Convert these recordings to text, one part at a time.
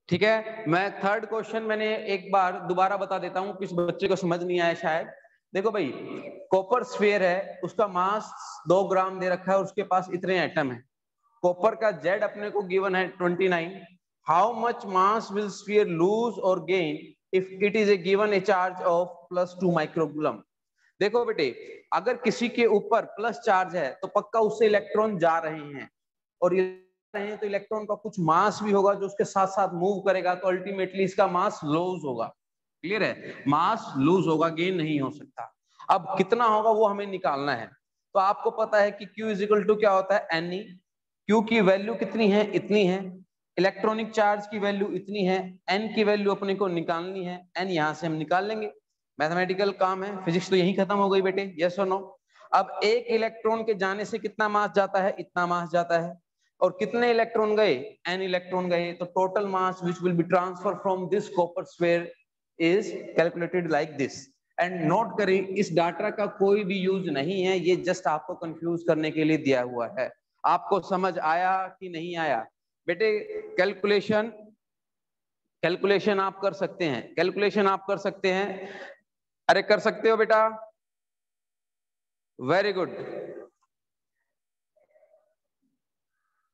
ठीक है, मैं थर्ड क्वेश्चन मैंने एक बार दोबारा बता देता हूं, किस बच्चे को समझ नहीं आया शायद। देखो भाई, कॉपर स्फीयर है, उसका मास 2 ग्राम दे रखा है, उसके पास इतने एटम है। कॉपर का जेड अपने को गिवन है 29। How much mass will sphere lose और gain if it is a given a charge of +2 microcoulomb. देखो बेटे, अगर किसी के ऊपर प्लस चार्ज है तो पक्का उससे इलेक्ट्रॉन जा रहे हैं, और ये रहे हैं तो इलेक्ट्रॉन का कुछ मास भी होगा जो उसके साथ साथ मूव करेगा, तो अल्टीमेटली इसका मास लूज होगा। क्लियर है, मास लूज होगा, गेन नहीं हो सकता। अब कितना होगा वो हमें निकालना है। तो आपको पता है कि Q इज इक्वल टू क्या होता है, Ne। Q की वैल्यू कितनी है, इतनी है। इलेक्ट्रॉनिक चार्ज की वैल्यू इतनी है। N की वैल्यू अपने को निकालनी है, N यहां से हम निकाल लेंगे। मैथमेटिकल काम है, फिजिक्स तो यही खत्म हो गई बेटे, यस और नो। अब एक इलेक्ट्रॉन के जाने से कितना मास जाता है, इतना मास जाता है। और कितने इलेक्ट्रॉन गए, n इलेक्ट्रॉन गए, तो total mass which will be transfer from this copper sphere is calculated like this. And note करें, इस डाटा का कोई भी यूज नहीं है, ये जस्ट आपको कंफ्यूज करने के लिए दिया हुआ है। आपको समझ आया कि नहीं आया बेटे? कैलकुलेशन कैलकुलेशन आप कर सकते हैं, कैलकुलेशन आप कर सकते हैं। अरे कर सकते हो बेटा, वेरी गुड।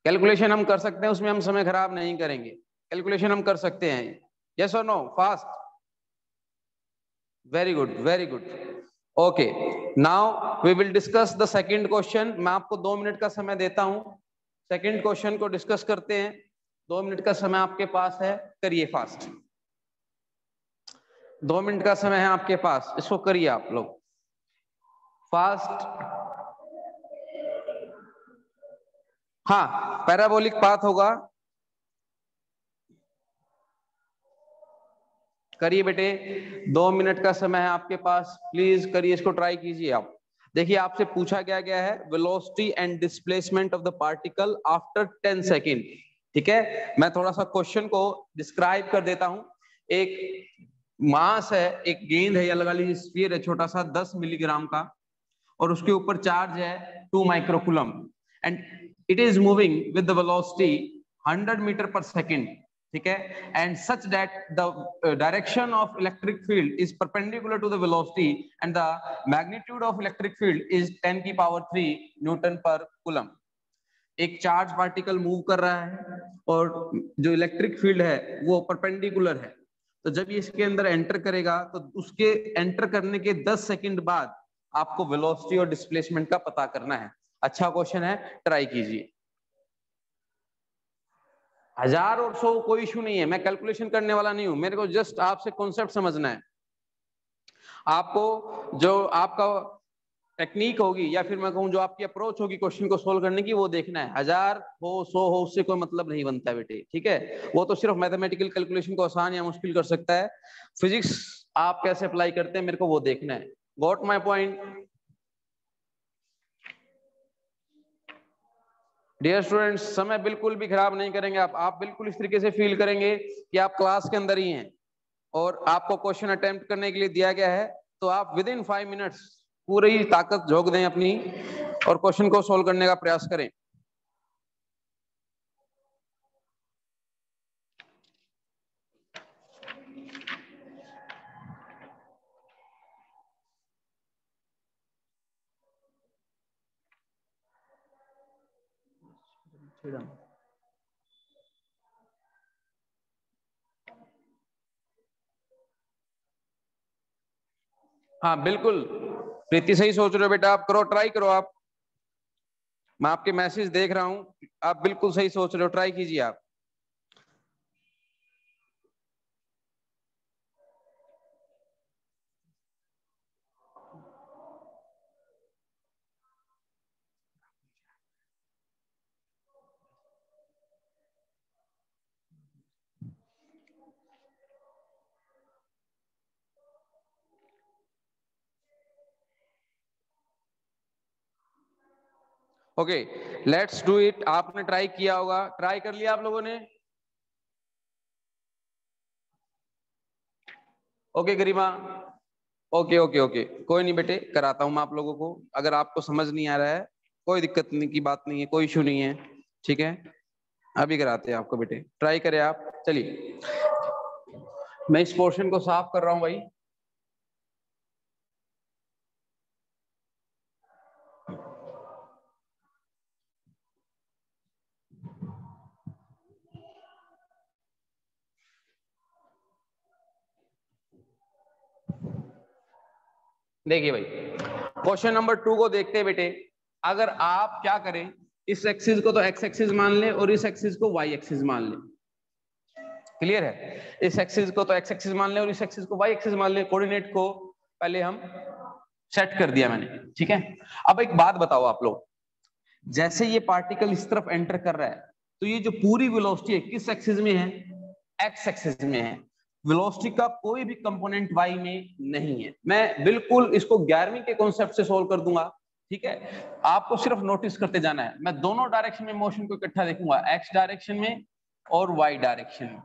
कैलकुलेशन हम कर सकते हैं, उसमें हम समय खराब नहीं करेंगे, कैलकुलेशन हम कर सकते हैं। यस और no, fast, very good very good. Okay, now we will discuss the second question. मैं आपको 2 मिनट का समय देता हूं, सेकंड क्वेश्चन को डिस्कस करते हैं। 2 मिनट का समय आपके पास है, करिए फास्ट। 2 मिनट का समय है आपके पास, इसको करिए आप लोग फास्ट। हाँ, पैराबोलिक पाथ होगा, करिए बेटे। 2 मिनट का समय है आपके पास, प्लीज करिए, इसको ट्राई कीजिए आप। देखिए, आपसे पूछा गया है velocity and displacement of the particle after 10 second. ठीक है, मैं थोड़ा सा क्वेश्चन को डिस्क्राइब कर देता हूं। एक मास है, एक गेंद है या लगा लीजिए स्फीयर है छोटा सा 10 मिलीग्राम का, और उसके ऊपर चार्ज है 2 microcoulomb, and it is moving with the velocity 100 metre per second. ठीक है, and such that the direction of electric field is perpendicular to the velocity and the magnitude of electric field is 10 की power 3 newton per coulomb. एक charge particle move कर रहा है और जो electric field है वो परपेंडिकुलर है, तो जब ये इसके अंदर एंटर करेगा तो उसके एंटर करने के 10 सेकंड बाद आपको वेलोसिटी और डिस्प्लेसमेंट का पता करना है। अच्छा क्वेश्चन है, ट्राई कीजिए। 1000 और 100 कोई इशू नहीं है, मैं कैलकुलेशन करने वाला नहीं हूं, मेरे को जस्ट आपसे कॉन्सेप्ट समझना है। आपको जो आपका टेक्निक होगी या फिर मैं कहूं जो आपकी अप्रोच होगी क्वेश्चन को सोल्व करने की, वो देखना है। 1000 हो 100 हो, उससे कोई मतलब नहीं बनता बेटे। ठीक है, वो तो सिर्फ मैथमेटिकल कैलकुलेशन को आसान या मुश्किल कर सकता है। फिजिक्स आप कैसे अप्लाई करते हैं मेरे को वो देखना है। Got my point? Dear students, समय बिल्कुल भी खराब नहीं करेंगे आप बिल्कुल इस तरीके से फील करेंगे कि आप क्लास के अंदर ही हैं और आपको क्वेश्चन अटेम्प्ट करने के लिए दिया गया है, तो आप विद इन 5 मिनट्स पूरी ताकत झोंक दें अपनी और क्वेश्चन को सोल्व करने का प्रयास करें। हाँ बिल्कुल, प्रीति सही सोच रहे हो बेटा, आप करो, ट्राई करो आप। मैं आपके मैसेज देख रहा हूं, आप बिल्कुल सही सोच रहे हो, ट्राई कीजिए आप। Okay, let's do it. आपने ट्राई किया होगा, ट्राई कर लिया आप लोगों ने? ओके गरिमा, ओके ओके ओके, कोई नहीं बेटे, कराता हूं मैं आप लोगों को। अगर आपको समझ नहीं आ रहा है कोई दिक्कत नहीं की बात नहीं है, कोई इशू नहीं है। ठीक है, अभी कराते हैं आपको बेटे, ट्राई करें आप। चलिए मैं इस पोर्शन को साफ कर रहा हूं भाई। देखिए भाई क्वेश्चन नंबर 2 को देखते हैं बेटे। अगर आप क्या करें, इस एक्सिस को तो एक्स एक्सिस मान ले और इस एक्सिस को वाई एक्सिस मान ले। क्लियर है? इस एक्सिस को तो एक्स एक्सिस मान ले और इस एक्सिस को वाई एक्सिस मान ले। कोऑर्डिनेट को पहले हम सेट कर दिया मैंने, ठीक है। अब एक बात बताओ आप लोग, जैसे ये पार्टिकल इस तरफ एंटर कर रहा है तो ये जो पूरी वेलोसिटी है किस एक्सिस में है? एक्स एक्सिस में है। वेलोसिटी का कोई भी कंपोनेंट वाई में नहीं है। मैं बिल्कुल इसको 11वीं के कॉन्सेप्ट से सोल्व कर दूंगा, ठीक है। आपको सिर्फ नोटिस करते जाना है। मैं दोनों डायरेक्शन में मोशन को इकट्ठा देखूंगा, एक्स डायरेक्शन में और वाई डायरेक्शन में।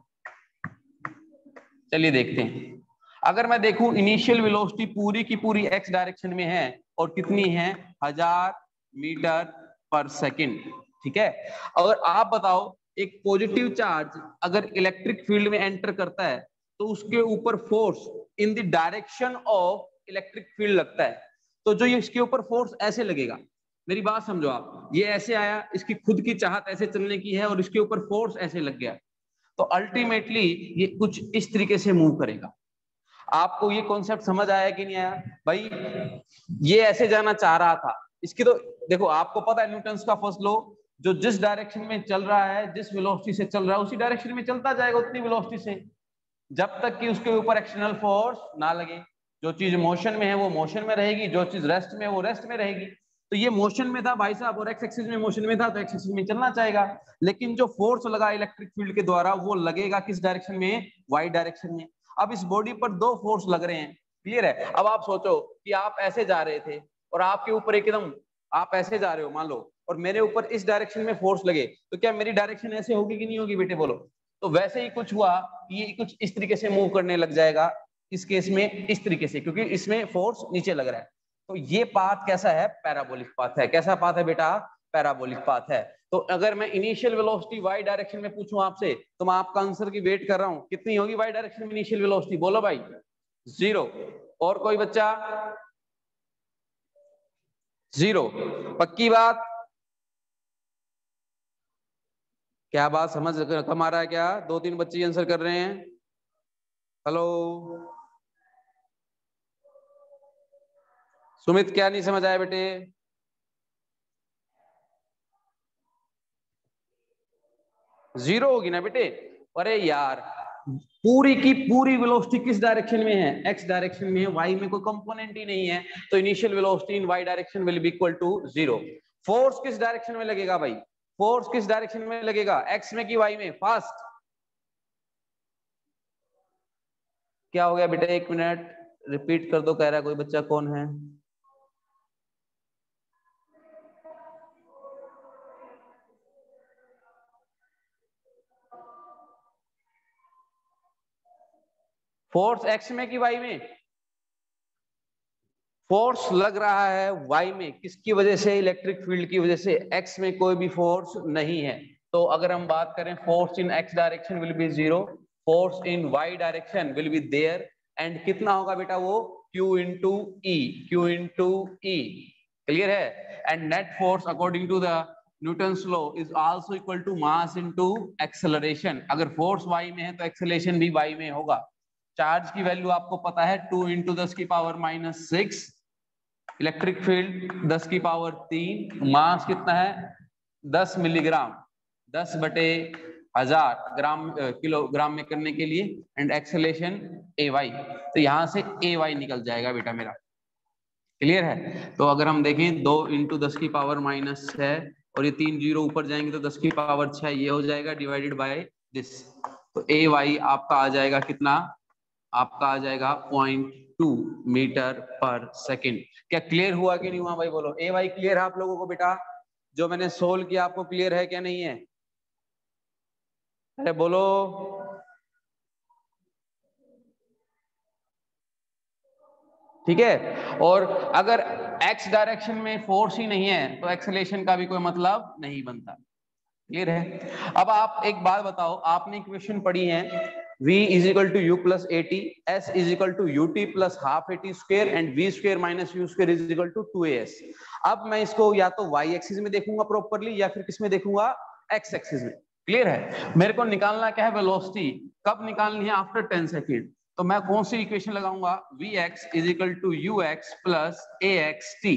चलिए देखते हैं। अगर मैं देखूं इनिशियल वेलोसिटी पूरी की पूरी एक्स डायरेक्शन में है और कितनी है? 1000 मीटर पर सेकंड, ठीक है। अगर आप बताओ एक पॉजिटिव चार्ज अगर इलेक्ट्रिक फील्ड में एंटर करता है तो उसके ऊपर force in the direction of electric field लगता है। तो जो ये इसके ऊपर फोर्स ऐसे लगेगा, मेरी बात समझो आप, ये ऐसे आया, इसकी खुद की चाहत ऐसे चलने की है और इसके ऊपर फोर्स ऐसे लग गया, तो अल्टीमेटली ये कुछ इस तरीके से मूव करेगा। आपको ये कॉन्सेप्ट समझ आया कि नहीं आया भाई? ये ऐसे जाना चाह रहा था, इसकी तो देखो आपको पता है न्यूटन का फर्स्ट लॉ, जो जिस डायरेक्शन में चल रहा है, जिस वेलोसिटी से चल रहा है, उसी डायरेक्शन में चलता जाएगा उतनी वेलोसिटी से, जब तक कि उसके ऊपर एक्सटर्नल फोर्स ना लगे। जो चीज मोशन में है वो मोशन में रहेगी, जो चीज रेस्ट में है वो रेस्ट में रहेगी। तो ये मोशन में था भाई साहब और एक्स एक्सिस में मोशन में था, तो एक्स एक्सिस में चलना चाहेगा। लेकिन जो फोर्स लगा इलेक्ट्रिक फील्ड के द्वारा वो लगेगा किस डायरेक्शन में? वाई डायरेक्शन में। अब इस बॉडी पर दो फोर्स लग रहे हैं, क्लियर है। अब आप सोचो कि आप ऐसे जा रहे थे और आपके ऊपर एकदम आप ऐसे जा रहे हो मान लो, और मेरे ऊपर इस डायरेक्शन में फोर्स लगे, तो क्या मेरी डायरेक्शन ऐसे होगी कि नहीं होगी बेटे? बोलो। तो वैसे ही कुछ हुआ, ये कुछ इस तरीके से मूव करने लग जाएगा, इस केस में इस तरीके से, क्योंकि इसमें फोर्स नीचे लग रहा है। तो ये पाथ कैसा है? पैराबोलिक पाथ है। कैसा पाथ है बेटा? पैराबोलिक पाथ है। तो अगर मैं इनिशियल वेलोसिटी वाई डायरेक्शन में पूछूं आपसे, तो मैं आपका आंसर की वेट कर रहा हूं, कितनी होगी वाई डायरेक्शन में इनिशियल वेलोसिटी? बोलो भाई। 0। और कोई बच्चा? 0। पक्की बात? क्या बात समझ कम आ रहा है क्या? 2-3 बच्चे आंसर कर रहे हैं। हेलो सुमित, क्या नहीं समझ आया बेटे? जीरो होगी ना बेटे? अरे यार, पूरी की पूरी वेलोसिटी किस डायरेक्शन में है? एक्स डायरेक्शन में है, वाई में कोई कंपोनेंट ही नहीं है, तो initial velocity in y direction will be equal to 0। Force किस डायरेक्शन में लगेगा भाई? फोर्स किस डायरेक्शन में लगेगा, एक्स में कि वाई में? फास्ट। क्या हो गया बेटा? 1 मिनट रिपीट कर दो, कह रहा है कोई बच्चा, कौन है? फोर्स एक्स में कि वाई में? फोर्स लग रहा है वाई में, किसकी वजह से? इलेक्ट्रिक फील्ड की वजह से। एक्स में कोई भी फोर्स नहीं है। तो अगर हम बात करें, force in x direction will be 0, force in y direction will be there, and कितना होगा बेटा वो? Q into e, Q into e. Clear है? And net force according to the Newton's law is also equal to mass into acceleration. अगर force y में है तो acceleration भी वाई में होगा। चार्ज की वैल्यू आपको पता है 2 इंटू 10 की पावर -6, इलेक्ट्रिक फील्ड 10 की पावर 3, मास कितना है? 10 मिलीग्राम, 10/1000 ग्राम किलोग्राम में करने के लिए, एंड एक्सेलेरेशन AY। तो यहां से AY निकल जाएगा बेटा मेरा। क्लियर है? तो अगर हम देखें 2 इंटू 10 की पावर -6 और ये 3 जीरो ऊपर जाएंगे तो 10 की पावर 6 ये हो जाएगा, डिवाइडेड बाय दिस। तो AY आपका आ जाएगा कितना? आपका आ जाएगा 0.2 मीटर पर सेकंड। क्या क्लियर हुआ कि नहीं हुआ भाई? बोलो। AY क्लियर है आप लोगों को बेटा? जो मैंने सोल्व किया आपको क्लियर है क्या नहीं है? अरे बोलो। ठीक है। और अगर एक्स डायरेक्शन में फोर्स ही नहीं है तो एक्सेलेरेशन का भी कोई मतलब नहीं बनता। क्लियर है। अब आप एक बात बताओ, आपने इक्वेशन पढ़ी है v is equal to u plus a t, s is equal to u t plus half a t square and v square minus u square is equal to 2as। अब मैं इसको या तो y एक्सिस में देखूंगा properly या फिर किस में देखूंगा, x एक्सिस में। क्लियर है। मेरे को निकालना क्या है, वेलोसिटी। कब निकालनी है, आफ्टर 10 सेकेंड। तो मैं कौन सी इक्वेशन लगाऊंगा, vx is equal to ux plus axt।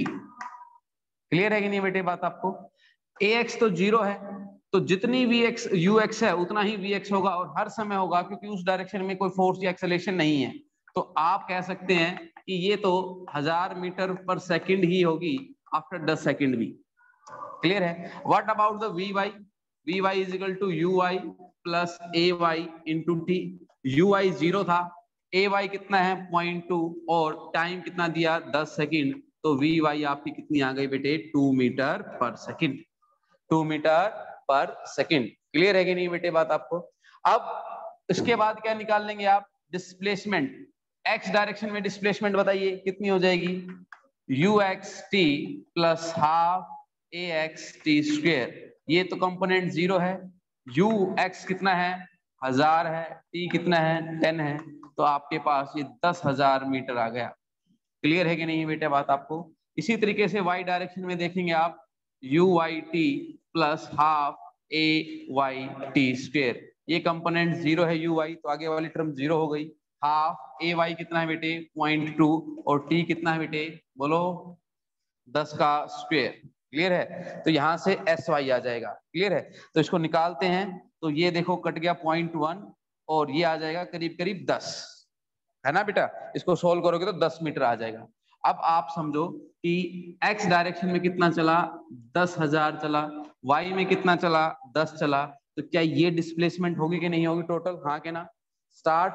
Clear है कि नहीं बेटे बात आपको। ax तो 0 है, तो जितनी vx ux है उतना ही vx होगा और हर समय होगा, क्योंकि उस डायरेक्शन में कोई फोर्स या एक्सेलरेशन नहीं है। तो आप कह सकते हैं कि ये तो 1000 मीटर पर सेकंड ही होगी आफ्टर 10 सेकंड भी। क्लियर है। What about the vy is equal to uy plus ay into t. uy 0 था, ay कितना है 0.2 और टाइम कितना दिया 10 सेकंड, तो vy आपकी कितनी आ गई बेटे 2 मीटर पर सेकंड। 2 मीटर पर सेकंड। क्लियर है कि नहीं बेटे बात आपको। अब इसके बाद क्या निकाल लेंगे आप, डिस्प्लेसमेंट। एक्स डायरेक्शन में डिस्प्लेसमेंट बताइए कितनी हो जाएगी, uxt plus half axt square. ये तो कंपोनेंट 0 है, ux कितना है 1000 है, t कितना है 10 है, तो आपके पास ये 10,000 मीटर आ गया। क्लियर है कि नहीं बेटे बात आपको। इसी तरीके से y डायरेक्शन में देखेंगे आप, uyt plus half ayt square. ये कंपोनेंट 0 है uy, तो आगे वाली टर्म 0 हो गई। हाफ ay कितना है बेटे 0.2 और t कितना है बेटे बोलो 10 का स्क्वायर। क्लियर है। तो यहां से sy आ जाएगा। क्लियर है। तो इसको निकालते हैं, तो ये देखो कट गया 0.1 और ये आ जाएगा करीब करीब 10, है ना बेटा। इसको सोल्व करोगे तो 10 मीटर आ जाएगा। अब आप समझो कि x डायरेक्शन में कितना चला 10,000 चला, y में कितना चला 10 चला, तो क्या ये डिस्प्लेसमेंट होगी कि नहीं होगी टोटल, हाँ के ना। स्टार्ट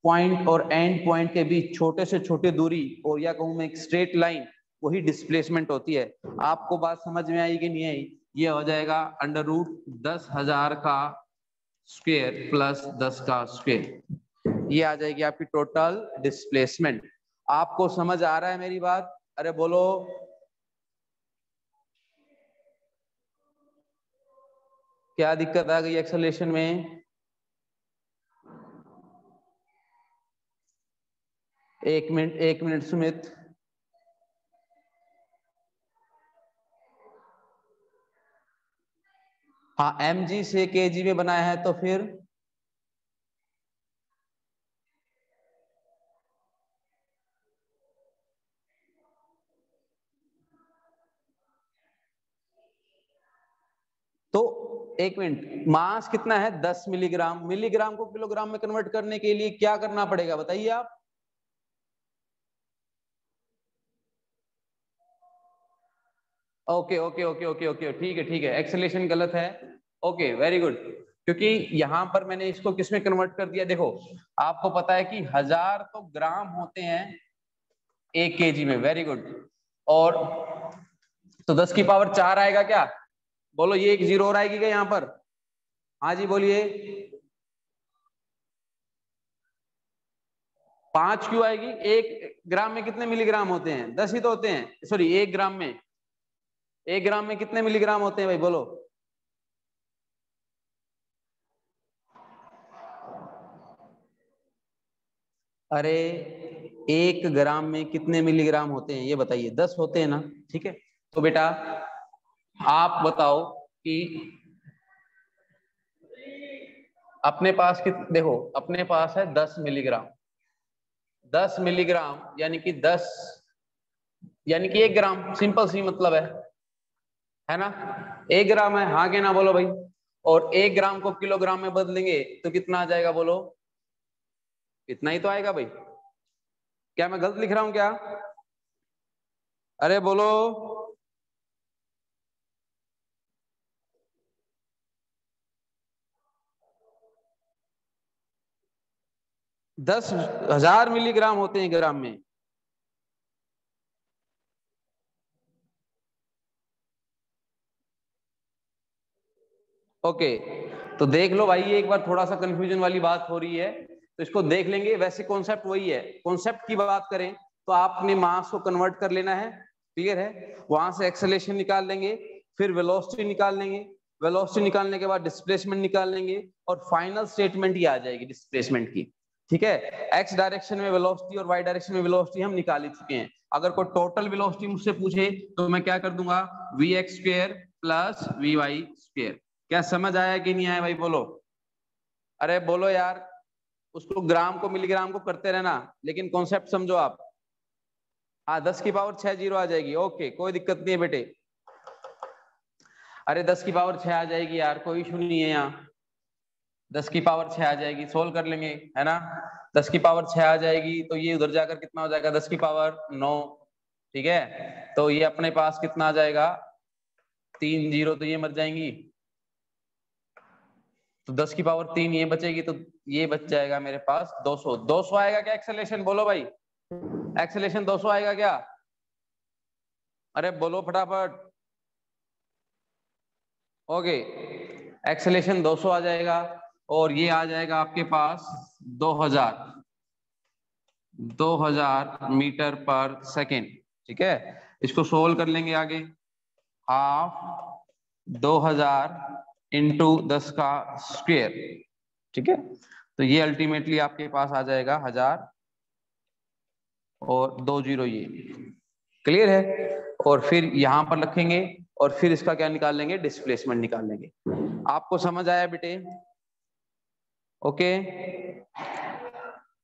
पॉइंट और एंड पॉइंट के बीच छोटे से छोटे दूरी, और या कहूं मैं एक स्ट्रेट लाइन, वही डिस्प्लेसमेंट होती है। आपको बात समझ में आई कि नहीं आई। ये हो जाएगा अंडर रूट 10,000 का स्क्वायर प्लस 10 का स्क्वायर। ये आ जाएगी आपकी टोटल डिस्प्लेसमेंट। आपको समझ आ रहा है मेरी बात, अरे बोलो। क्या दिक्कत आ गई एक्सेलरेशन में, एक मिनट सुमित। हाँ mg से kg में बनाया है, तो फिर तो एक मिनट, मास कितना है 10 मिलीग्राम। मिलीग्राम को किलोग्राम में कन्वर्ट करने के लिए क्या करना पड़ेगा बताइए आप। Okay okay okay okay okay ठीक है एक्सेलरेशन गलत है। Okay very good. क्योंकि यहां पर मैंने इसको किसमें कन्वर्ट कर दिया, देखो आपको पता है कि 1000 तो ग्राम होते हैं 1 kg में। Very good. और तो 10 की पावर 4 आएगा क्या, बोलो। ये एक जीरो और आएगी क्या यहाँ पर, हाँ जी बोलिए। 5 क्यों आएगी, 1 ग्राम में कितने मिलीग्राम होते हैं, 10 ही तो होते हैं। सॉरी 1 ग्राम में, 1 ग्राम में कितने मिलीग्राम होते हैं भाई बोलो। अरे 1 ग्राम में कितने मिलीग्राम होते हैं ये बताइए, 10 होते हैं ना। ठीक है। तो बेटा आप बताओ कि अपने पास देखो अपने पास है 10 मिलीग्राम। 10 मिलीग्राम यानी कि 10 यानी कि 1 ग्राम, सिंपल सी मतलब है ना। 1 ग्राम है, हाँ के ना बोलो भाई। और 1 ग्राम को किलोग्राम में बदलेंगे तो कितना आ जाएगा बोलो, इतना ही तो आएगा भाई। क्या मैं गलत लिख रहा हूं क्या, अरे बोलो। 10,000 मिलीग्राम होते हैं ग्राम में। ओके तो देख लो भाई, ये एक बार थोड़ा सा कंफ्यूजन वाली बात हो रही है, तो इसको देख लेंगे। वैसे कॉन्सेप्ट वही है। कॉन्सेप्ट की बात करें तो आपने मास को कन्वर्ट कर लेना है। क्लियर है। वहां से एक्सेलरेशन निकाल लेंगे, फिर वेलोसिटी निकाल लेंगे, वेलोसिटी निकालने के बाद डिस्प्लेसमेंट निकाल लेंगे और फाइनल स्टेटमेंट ही आ जाएगी डिस्प्लेसमेंट की। ठीक है, एक्स डायरेक्शन में वेलोसिटी और वाई डायरेक्शन में वेलोसिटी हम निकाल ही चुके हैं। अगर कोई टोटल वेलोसिटी मुझसे पूछे तो मैं क्या कर दूंगा, v x square plus v y square. क्या समझ आया कि नहीं आया भाई, बोलो, अरे बोलो यार। उसको ग्राम को मिलीग्राम को करते रहना, लेकिन कॉन्सेप्ट समझो आप। हाँ, 10 की पावर 6 जीरो आ जाएगी, ओके, कोई दिक्कत नहीं है बेटे। अरे 10 की पावर 6 आ जाएगी यार, कोई इशू नहीं है यहाँ। 10 की पावर 6 आ जाएगी, सोल्व कर लेंगे, है ना। 10 की पावर 6 आ जाएगी तो ये उधर जाकर कितना हो जाएगा, 10 की पावर 9। ठीक है, तो ये अपने पास कितना आ जाएगा, 3 जीरो तो ये मर जाएंगी, तो 10 की पावर 3 ये बचेगी, तो ये बच जाएगा मेरे पास 200। 200 आएगा क्या एक्सेलेरेशन, बोलो भाई, एक्सेलेरेशन 200 आएगा क्या? अरे बोलो फटाफट। ओके, एक्सेलेरेशन 200 आ जाएगा और ये आ जाएगा आपके पास 2000 मीटर पर सेकेंड। ठीक है, इसको सोल्व कर लेंगे आगे। हाफ 2000 इंटू 10 का स्क्वायर। ठीक है, तो ये अल्टीमेटली आपके पास आ जाएगा 1000 और 2 जीरो, ये क्लियर है। और फिर यहां पर रखेंगे और फिर इसका क्या निकाल लेंगे, डिस्प्लेसमेंट निकाल लेंगे। आपको समझ आया बेटे? ओके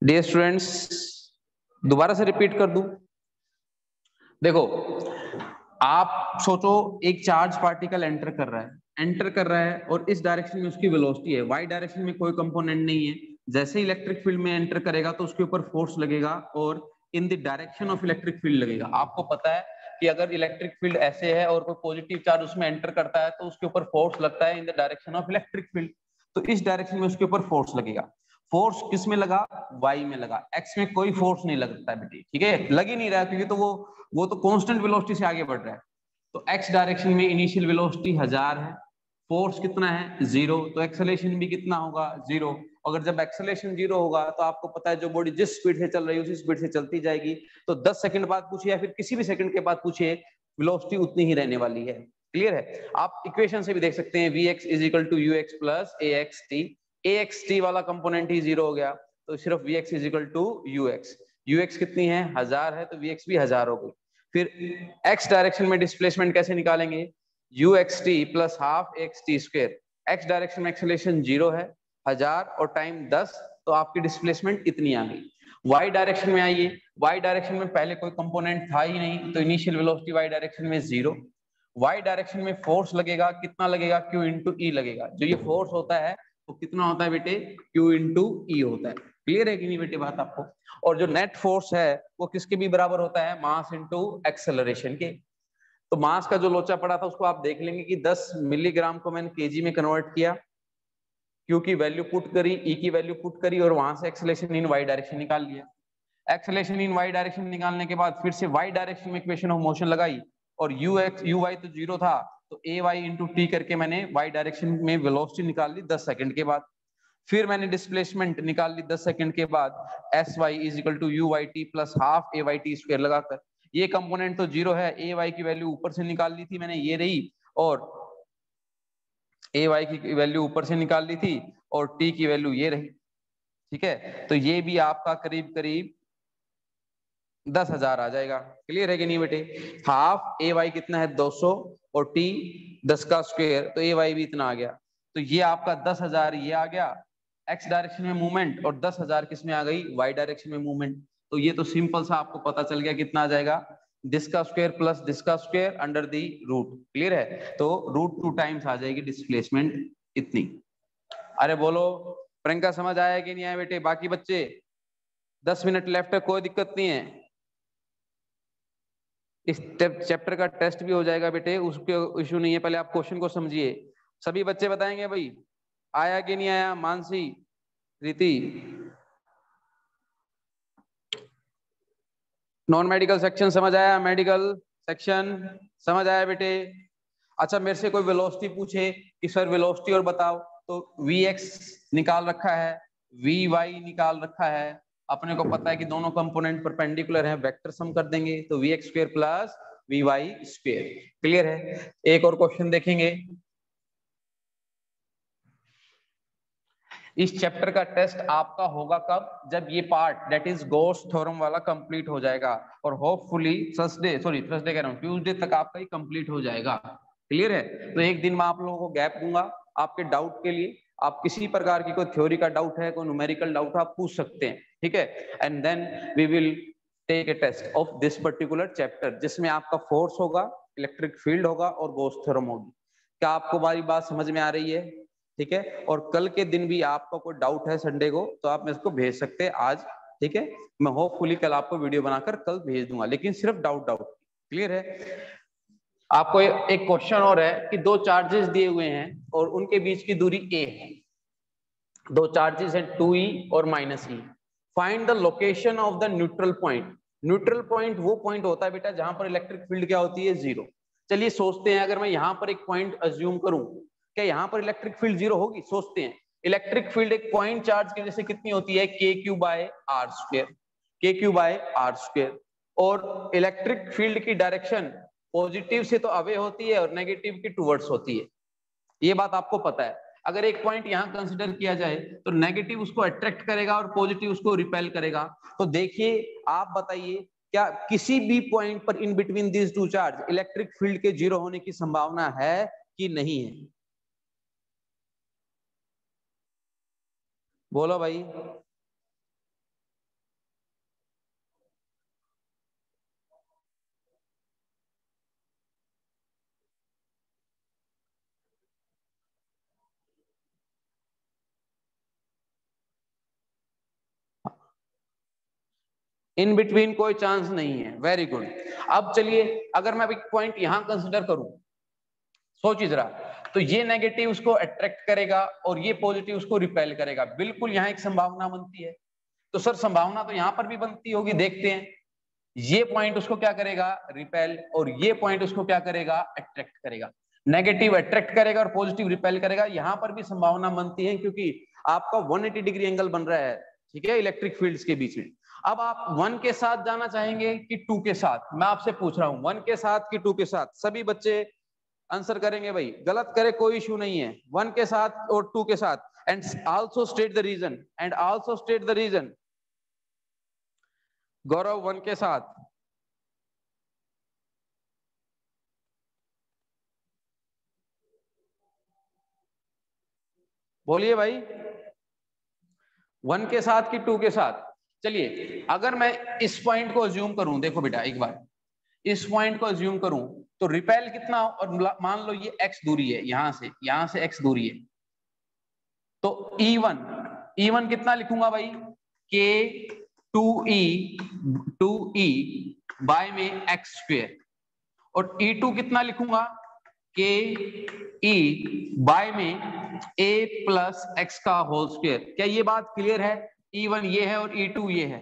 डियर स्टूडेंट्स, दोबारा से रिपीट कर दूं। देखो, आप सोचो एक चार्ज पार्टिकल एंटर कर रहा है और इस डायरेक्शन में उसकी वेलोसिटी है, वाई डायरेक्शन में कोई कंपोनेंट नहीं है। जैसे ही इलेक्ट्रिक फील्ड में एंटर करेगा तो उसके ऊपर फोर्स लगेगा और in the direction of electric field लगेगा। आपको पता है कि अगर इलेक्ट्रिक फील्ड ऐसे है और कोई पॉजिटिव चार्ज उसमें एंटर करता है तो उसके ऊपर फोर्स लगता है in the direction of electric field. तो इस डायरेक्शन में उसके ऊपर फोर्स लगेगा। फोर्स किस में लगा, वाई में लगा, एक्स में कोई फोर्स नहीं लगता है बेटी। ठीक है, लग ही नहीं रहा है क्योंकि तो वो तो कांस्टेंट वेलोसिटी से आगे बढ़ रहा है। तो एक्स डायरेक्शन में इनिशियल वेलोसिटी 1000 है, फोर्स कितना है 0, तो एक्सेलरेशन भी कितना होगा 0। अगर जब एक्सेलरेशन 0 होगा तो आपको पता है जो बॉडी जिस स्पीड से चल रही है उसी स्पीड से चलती जाएगी। तो 10 सेकंड बाद पूछिए या फिर किसी भी सेकंड के बाद पूछिए, वेलोसिटी उतनी ही रहने वाली है। क्लियर है? आप इक्वेशन से भी देख सकते हैं, Vx is equal to ux plus axt वाला कंपोनेंट ही 0 हो गया, तो सिर्फ Vx is equal to ux कितनी है 1000 है, तो Vx भी 1000 हो गई। फिर x डायरेक्शन में डिस्प्लेसमेंट कैसे निकालेंगे, uxt plus half xt square. x direction में एक्सेलरेशन 0 है, 1000 और टाइम 10, तो आपकी डिस्प्लेसमेंट इतनी आ गई। y डायरेक्शन में आइए, y डायरेक्शन में पहले कोई कंपोनेंट था ही नहीं, तो इनिशियल वेलोसिटी y डायरेक्शन में 0। y डायरेक्शन में फोर्स लगेगा, कितना लगेगा, q इंटू ई लगेगा। जो ये फोर्स होता है वो कितना होता है बेटे, q इंटू ई होता है। क्लियर है कि नहीं बेटे बात आपको? और जो नेट फोर्स है वो किसके भी बराबर होता है, मास इंटू एक्सेलरेशन के। तो मास का जो लोचा पड़ा था उसको आप देख लेंगे कि 10 मिलीग्राम को मैंने केजी में कन्वर्ट किया, क्यू की वैल्यू पुट करी, ई की वैल्यू पुट करी और वहां से एक्सेलरेशन इन वाई डायरेक्शन निकाल लिया। एक्सेलरेशन इन वाई डायरेक्शन निकालने के बाद फिर से वाई डायरेक्शन में इक्वेशन ऑफ मोशन लगाई और यू वाई तो 0 था, तो ए वाई इंटू टी करके मैंने वाई डायरेक्शन में वेलोसिटी निकाल ली 10 सेकंड के बाद। फिर मैंने डिस्प्लेसमेंट निकाल ली 10 सेकंड के बाद, s y is equal to u y t plus half a y t square लगाकर। ये कंपोनेंट तो 0 है, ए वाई की वैल्यू ऊपर से निकाल ली थी मैंने, ये रही, और ए वाई की वैल्यू ऊपर से निकाल ली थी और टी की वैल्यू ये रही। ठीक है, तो ये भी आपका करीब करीब 10,000 आ जाएगा। क्लियर है कि नहीं बेटे? हाफ ए वाई कितना है 200 और टी 10 का स्क्वायर, तो ए वाई भी इतना आ गया। तो ये आपका 10,000 ये आ गया एक्स डायरेक्शन में मूवमेंट और 10,000 किस में आ गई, वाई डायरेक्शन में मूवमेंट। तो ये तो सिंपल सा आपको पता चल गया कितना आ जाएगा, दिस का स्क्वायर प्लस दिस का square under the root. Clear है? तो √2 टाइम्स आ जाएगी डिस्प्लेसमेंट इतनी। अरे बोलो प्रियंका, समझ आया कि नहीं आया बेटे? बाकी बच्चे 10 मिनट लेफ्ट है, कोई दिक्कत नहीं है, इस चैप्टर का टेस्ट भी हो जाएगा बेटे, उसके इशू नहीं है। पहले आप क्वेश्चन को समझिए। सभी बच्चे बताएंगे भाई आया कि नहीं आया? मानसी, रीति, नॉन मेडिकल सेक्शन समझ आया? मेडिकल सेक्शन समझ आया बेटे? अच्छा, मेरे से कोई वेलोसिटी पूछे कि सर वेलोसिटी और बताओ, तो Vx निकाल रखा है, Vy निकाल रखा है, अपने को पता है कि दोनों कंपोनेंट परपेंडिकुलर हैं, वेक्टर सम कर देंगे तो Vx square plus Vy square. Clear है? एक और क्वेश्चन देखेंगे, इस चैप्टर का टेस्ट आपका होगा कब? जब ये part that is Gauss theorem वाला कंप्लीट हो जाएगा, और होपफुली थर्सडे कह रहा हूँ, ट्यूसडे तक आपका ये कंप्लीट हो जाएगा। क्लियर है? तो एक दिन मैं आप लोगों को गैप दूंगा आपके डाउट के लिए। आप किसी प्रकार की कोई थ्योरी का डाउट है, कोई न्यूमेरिकल डाउट है, आप पूछ सकते हैं, ठीक है? And then we will take a test of this particular chapter, जिसमें आपका फोर्स होगा, इलेक्ट्रिक फील्ड होगा और गॉस थ्योरम होगी। क्या आपको हमारी बात समझ में आ रही है? ठीक है? और कल के दिन भी आपका कोई डाउट है संडे को, तो आप मेरे को भेज सकते हैं आज, ठीक है? मैं होपफुली कल आपको वीडियो बनाकर कल भेज दूंगा, लेकिन सिर्फ डाउट। क्लियर है? आपको एक क्वेश्चन और है कि दो चार्जेस दिए हुए हैं और उनके बीच की दूरी a है। दो चार्जेस हैं 2e और -e। Find the location of the neutral point. Neutral point वो पॉइंट होता है बेटा जहां पर इलेक्ट्रिक फील्ड क्या होती है? जीरो। चलिए सोचते हैं, अगर मैं यहां पर एक पॉइंट अज्यूम करूं, क्या यहां पर इलेक्ट्रिक फील्ड जीरो होगी? सोचते हैं, इलेक्ट्रिक फील्ड एक पॉइंट चार्ज की वजह से कितनी होती है? k3/r², k3/r²। और इलेक्ट्रिक फील्ड की डायरेक्शन पॉजिटिव से तो अवे होती है और नेगेटिव की टुवर्ड्स होती है, ये बात आपको पता है। अगर एक पॉइंट यहां कंसीडर किया जाए तो नेगेटिव उसको अट्रैक्ट करेगा और पॉजिटिव उसको रिपेल करेगा। तो देखिए, आप बताइए, क्या किसी भी पॉइंट पर in between these two charge electric field के जीरो होने की संभावना है कि नहीं है? बोलो भाई। इन बिटवीन कोई चांस नहीं है। Very good. अब चलिए, अगर मैं एक पॉइंट यहां कंसिडर करूं, सोचिए जरा, तो ये नेगेटिव उसको अट्रैक्ट करेगा और ये पॉजिटिव उसको रिपेल करेगा। बिल्कुल यहाँ एक संभावना बनती है। तो सर संभावना तो यहाँ पर भी बनती होगी, देखते हैं। ये पॉइंट उसको क्या करेगा? रिपेल। और ये पॉइंट उसको क्या करेगा? अट्रैक्ट करेगा। नेगेटिव अट्रैक्ट करेगा और पॉजिटिव रिपेल करेगा। यहां पर भी संभावना बनती है, क्योंकि आपका 180 डिग्री एंगल बन रहा है, ठीक है, इलेक्ट्रिक फील्ड्स के बीच में। अब आप 1 के साथ जाना चाहेंगे कि 2 के साथ? मैं आपसे पूछ रहा हूं, 1 के साथ कि 2 के साथ? सभी बच्चे आंसर करेंगे भाई, गलत करे कोई इशू नहीं है। 1 के साथ और 2 के साथ। And also state the reason. Gaurav 1 के साथ। बोलिए भाई, 1 के साथ कि 2 के साथ? चलिए, अगर मैं इस पॉइंट को अज्यूम करूं, देखो बेटा एक बार, इस पॉइंट को अज्यूम करूं तो रिपेल कितना? और मान लो ये x दूरी है, यहां से x दूरी है, तो E1 कितना लिखूंगा भाई? k 2e बाय में x²। और E2 कितना लिखूंगा? k e बाय में a प्लस x का होल स्क्वायर। क्या ये बात क्लियर है? E1 ये है और E2 ये है।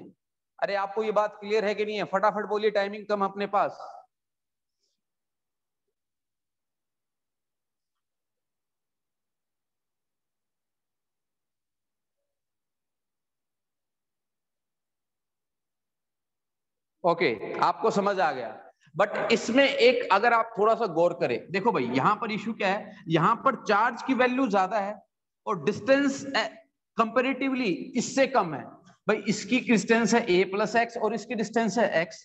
अरे आपको ये बात क्लियर है कि नहीं है? फटाफट बोलिए, टाइमिंग कम अपने पास। ओके, आपको समझ आ गया। बट इसमें एक, अगर आप थोड़ा सा गौर करें, देखो भाई यहां पर इशू क्या है? यहां पर चार्ज की वैल्यू ज्यादा है और डिस्टेंस कंपैरेटिवली इससे कम है। भाई इसकी डिस्टेंस है a प्लस एक्स और इसकी डिस्टेंस है x।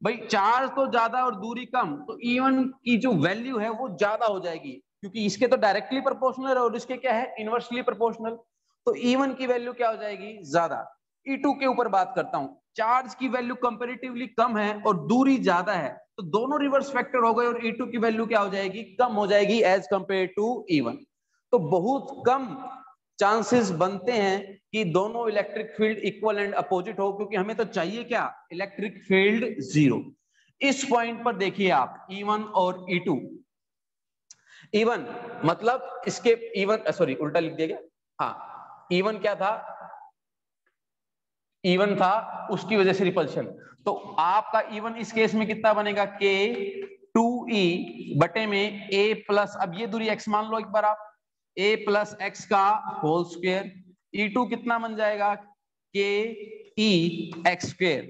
भाई चार्ज तो ज्यादा और दूरी कम, तो E1 की जो वैल्यू है वो ज्यादा हो जाएगी, क्योंकि इसके तो डायरेक्टली प्रोपोर्शनल है और इसके क्या है? Inversely proportional. तो E1 की वैल्यू क्या हो जाएगी? ज्यादा। E2 के ऊपर बात करता हूं, चार्ज की वैल्यू कंपैरेटिवली कम है और दूरी ज्यादा है, तो दोनों रिवर्स फैक्टर हो गए और E2 की वैल्यू क्या हो जाएगी? कम हो जाएगी एज कंपेयर टू E1। तो बहुत कम चांसेस बनते हैं कि दोनों electric field equal and opposite हो, क्योंकि हमें तो चाहिए क्या? Electric field zero. इस पॉइंट पर देखिए आप E1 और E2। E1 मतलब इसके E1 सॉरी उल्टा लिख दिया गया। हाँ, E1 क्या था? E1 था, उसकी वजह से रिपल्शन। तो आपका E1 इस केस में कितना बनेगा? k 2e बटे में a प्लस, अब ये दूरी x मान लो एक बार आप, a प्लस x का होल स्क्वायर। E2 कितना बन जाएगा? k e x square.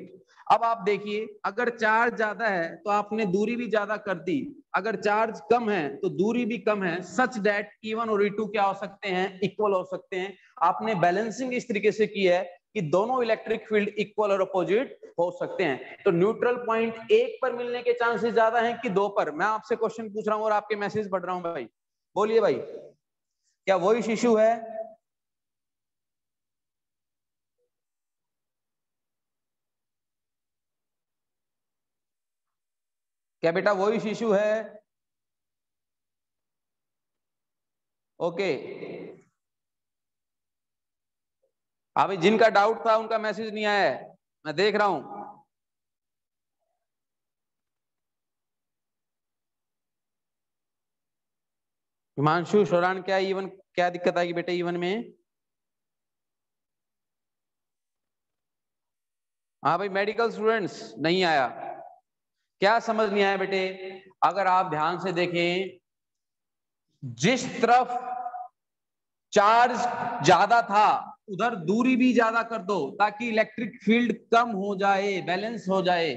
अब आप देखिए, अगर चार्ज ज्यादा है तो आपने दूरी भी ज्यादा कर दी, अगर चार्ज कम है तो दूरी भी कम है, सच दैट E1 और E2 क्या हो सकते हैं, इक्वल हो सकते हैं। आपने बैलेंसिंग इस तरीके से की है कि दोनों इलेक्ट्रिक फील्ड इक्वल और अपोजिट हो सकते हैं। तो न्यूट्रल पॉइंट 1 पर मिलने के चांसेस ज्यादा हैं कि 2 पर। मैं आपसे क्वेश्चन पूछ रहा हूं और आपके मैसेज पढ़ रहा हूं भाई, बोलिए भाई, क्या वही इशू है? क्या बेटा वही इशू है? ओके, अभी जिनका डाउट था उनका मैसेज नहीं आया है, मैं देख रहा हूं। हिमांशु शोरान, क्या इवन क्या दिक्कत आएगी बेटे इवन में? हाँ भाई, मेडिकल स्टूडेंट्स नहीं आया, क्या समझ नहीं आया बेटे? अगर आप ध्यान से देखें, जिस तरफ चार्ज ज्यादा था उधर दूरी भी ज्यादा कर दो ताकि इलेक्ट्रिक फील्ड कम हो जाए, बैलेंस हो जाए।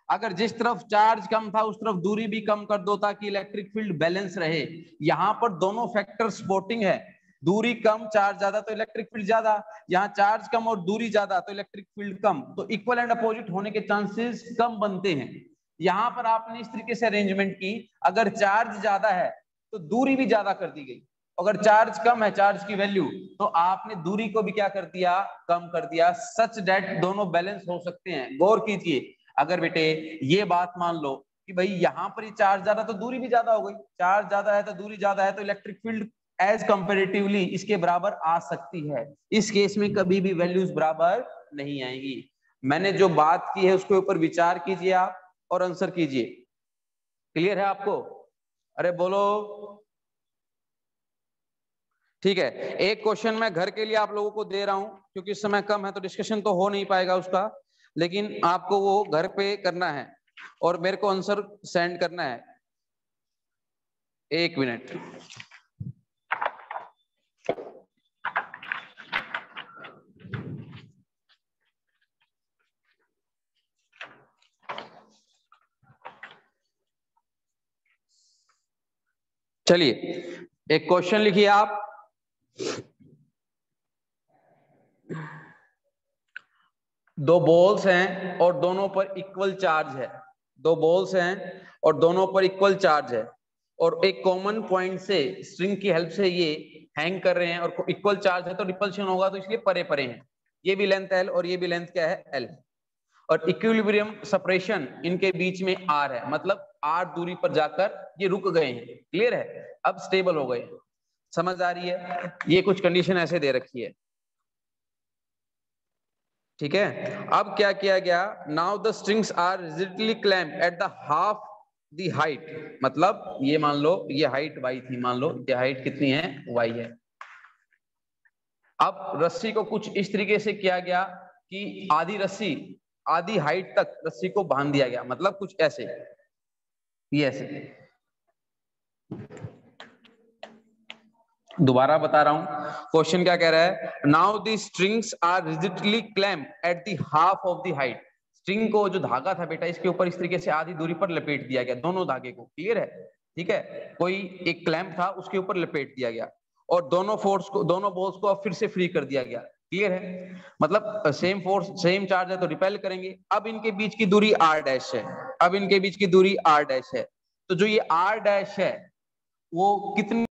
अगर जिस तरफ चार्ज कम था उस तरफ दूरी भी कम कर दो ताकि इलेक्ट्रिक फील्ड बैलेंस रहे। यहाँ पर दोनों फैक्टर सपोर्टिंग है, दूरी कम चार्ज ज्यादा तो इलेक्ट्रिक फील्ड ज्यादा, यहाँ चार्ज कम और दूरी ज्यादा तो इलेक्ट्रिक फील्ड कम, तो इक्वल एंड अपोजिट होने के चांसेस कम बनते हैं। यहाँ पर आपने इस तरीके से अरेंजमेंट की, अगर चार्ज ज्यादा है तो दूरी भी ज्यादा कर दी गई, अगर चार्ज कम है चार्ज की वैल्यू तो आपने दूरी को भी क्या कर दिया, कम कर दिया, सच दैट दोनों बैलेंस हो सकते हैं। गौर कीजिए, अगर बेटे ये बात मान लो कि भाई यहाँ पर ही चार्ज ज्यादा तो दूरी भी ज्यादा हो गई, चार्ज ज्यादा है तो दूरी ज्यादा है, तो इलेक्ट्रिक फील्ड एज कंपेरेटिवली इसके बराबर आ सकती है। इस केस में कभी भी वैल्यूज बराबर नहीं आएंगी। मैंने जो बात की है उसके ऊपर विचार कीजिए आप और आंसर कीजिए। क्लियर है आपको? अरे बोलो। ठीक है, एक क्वेश्चन मैं घर के लिए आप लोगों को दे रहा हूं क्योंकि समय कम है तो डिस्कशन तो हो नहीं पाएगा उसका, लेकिन आपको वो घर पे करना है और मेरे को आंसर सेंड करना है। 1 मिनट। चलिए, एक क्वेश्चन लिखिए आप। दो बॉल्स हैं और दोनों पर इक्वल चार्ज है, दो बॉल्स हैं और दोनों पर इक्वल चार्ज है, और एक कॉमन पॉइंट से स्ट्रिंग की हेल्प से ये हैंग कर रहे हैं और इक्वल चार्ज है तो रिपल्शन होगा, तो इसलिए परे परे हैं। ये भी लेंथ L और ये भी लेंथ क्या है, L, और इक्विलिब्रियम सेपरेशन इनके बीच में R है, मतलब R दूरी पर जाकर ये रुक गए हैं। क्लियर है? अब स्टेबल हो गए। समझ आ रही है? ये कुछ कंडीशन ऐसे दे रखी है। ठीक है, अब क्या किया गया, now the strings are rigidly clamped at the half the height, मतलब ये मान लो ये हाइट y थी, मान लो ये हाइट कितनी है, y है। अब रस्सी को कुछ इस तरीके से किया गया कि आधी रस्सी आधी हाइट तक रस्सी को बांध दिया गया, मतलब कुछ ऐसे, ये ऐसे। दोबारा बता रहा हूं, क्वेश्चन क्या कह रहा है, now the strings are rigidly clamped at the half of the height. String को जो धागा था बेटा इसके ऊपर इस तरीके से आधी दूरी पर लपेट दिया गया, दोनों धागे को। क्लियर है? ठीक है, कोई एक क्लैंप था उसके ऊपर लपेट दिया गया और दोनों फोर्स को, दोनों बॉल्स को अब फिर से फ्री कर दिया गया। क्लियर है? मतलब सेम फोर्स सेम चार्ज है तो रिपेल करेंगे। अब इनके बीच की दूरी r डैश है, अब इनके बीच की दूरी r डैश है, तो जो ये r डैश है वो कितनी